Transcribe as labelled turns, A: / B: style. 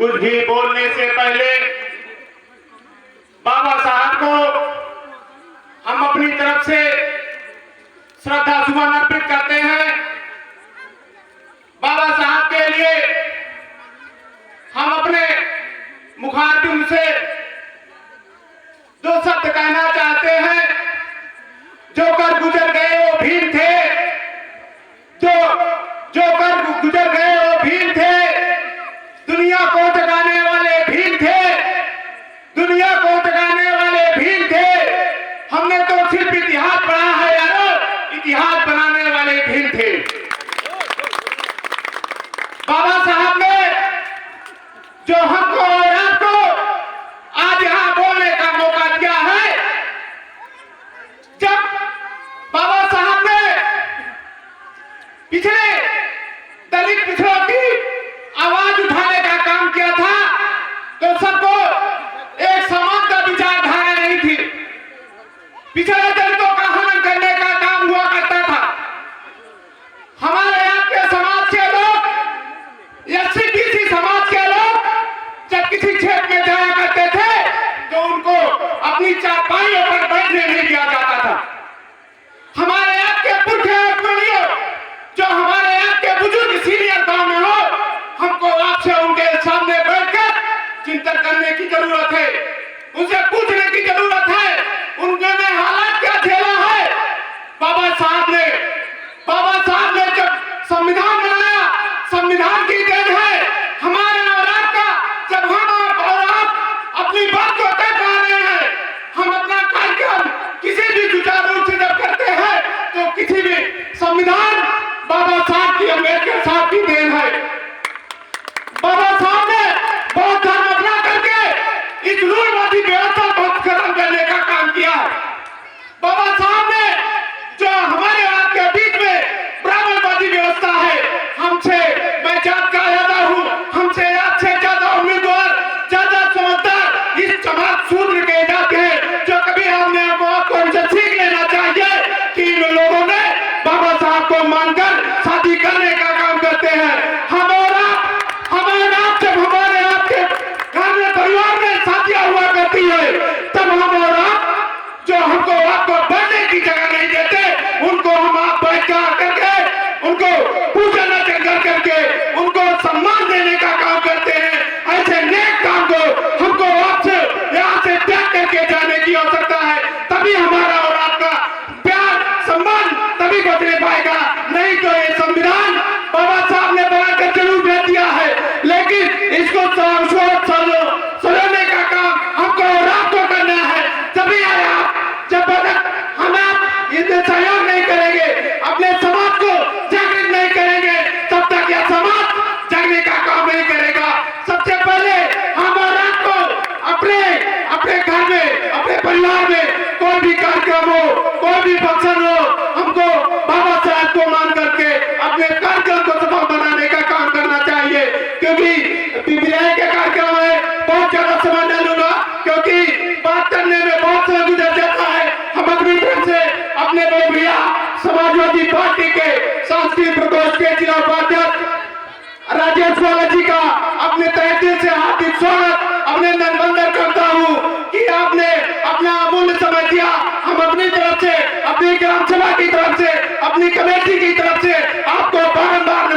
A: कुछ भी बोलने से पहले बाबा साहब को हम अपनी तरफ से श्रद्धा सुमन अर्पित करते हैं। बाबा साहब के लिए हम अपने मुखारबिन से दो शब्द कहना चाहते हैं। जो कर गुजर गए वो भीम थे, जो कर गुजर गए वो भीम थे, दुनिया को जगाने वाले भीम थे, दुनिया को जगाने वाले भीम थे। हमने तो सिर्फ इतिहास पढ़ा है यारो, इतिहास बनाने वाले भीम थे। बाबा साहब ने जो हमको और आपको आज यहां बोलने का मौका दिया है, जब बाबा साहब ने पिछले दलित पिछड़ों की आवाज उठाने का काम किया था, तो सबको एक समान का विचारधारा नहीं थी। पिछड़े दलितों का हनन करने का काम हुआ करता था। हमारे आपके समाज के लोग या सीबीसी समाज के लोग जब किसी क्षेत्र में जाया करते थे तो उनको अपनी चारपाइयों पर बैठने नहीं दिया जाता था। हमारे आपके पुरखे और पुरनियों, जो हमारे आपके बुजुर्ग सीनियर गांव में हो, हमको आपसे उनके सामने बैठकर चिंतन करने की जरूरत है, उनसे पूछने की जरूरत है उन्होंने हालात क्या झेला है। बाबा साहब ने जब संविधान बनाया, संविधान की देन है हमारे और आपका। जब हम और आप अपनी बात को तय पा रहे हैं, हम अपना कार्यक्रम किसी भी सुचारू रूप से जब करते हैं तो किसी भी संविधान बाबा साहब की, अम्बेडकर साहब की देन है। बाबा साहब ने बहुत धर्म अपना करके इस रूढ़वादी व्यवस्था को खत्म करने का काम किया है। बाबा साहब ने जो हमारे आपके बीच में ब्राह्मणवादी व्यवस्था है, हमसे मैं जात का ज्यादा हूं, हमसे आपसे ज्यादा उम्मीदवार, ज्यादा समझदार इस समाज सूत्र के जाते हैं, जो कभी हमने आपको उनसे सीख लेना चाहिए कि इन लोगों ने बाबा साहब को मानकर शादी करने का काम करते हैं। हमारे आप जब हमारे आपके घर में परिवार में शादियां हुआ करती है, तब हम और आप जो हमको आपको बैठने की जगह नहीं देते, उनको हम आप बैठ करके उनको पूजन अर्चन करके उनको सम्मान देने का काम करते हैं। ऐसे नेक काम को हमको आपसे यहाँ से त्याग करके जाने की आवश्यकता है, तभी हमारा और आपका प्यार सम्मान तभी बदले पाएगा। नहीं तो ये संविधान बाबा साहब ने बनाकर जरूर भेज दिया है, लेकिन इसको सजाने का काम हमको और आपको करना है। तभी आप जब हम आप इनसे सहयोग नहीं करेंगे, अपने समाज को जागृत नहीं करेंगे, तब तक यह समाज जागने का काम नहीं करेगा। सबसे पहले हम और आपको अपने घर में, अपने परिवार में कोई भी कार्यक्रम हो, कोई भी फंक्शन हो, हमको बाबा साहब को मान करके अपने कार्यक्रम को सफल बनाने का काम करना चाहिए। क्योंकि विधायक के कार्यक्रम में बहुत ज्यादा समय नहीं लूंगा, क्योंकि बात करने में बहुत समय गुजर जाता है। हम अपनी तरफ से अपने बड़े भैया समाजवादी पार्टी के सांस्कृतिक प्रकोष्ठ के जिला उपाध्यक्ष राजेश वाला जी का अपने तहे दिल से हार्दिक स्वागत, अभिनंदन वंदन करता हूँ कि आपने अपना अमूल्य समय दिया। हम अपनी तरफ से, अपनी ग्राम सभा की तरफ से, अपनी कमेटी की तरफ से आपको बारंबार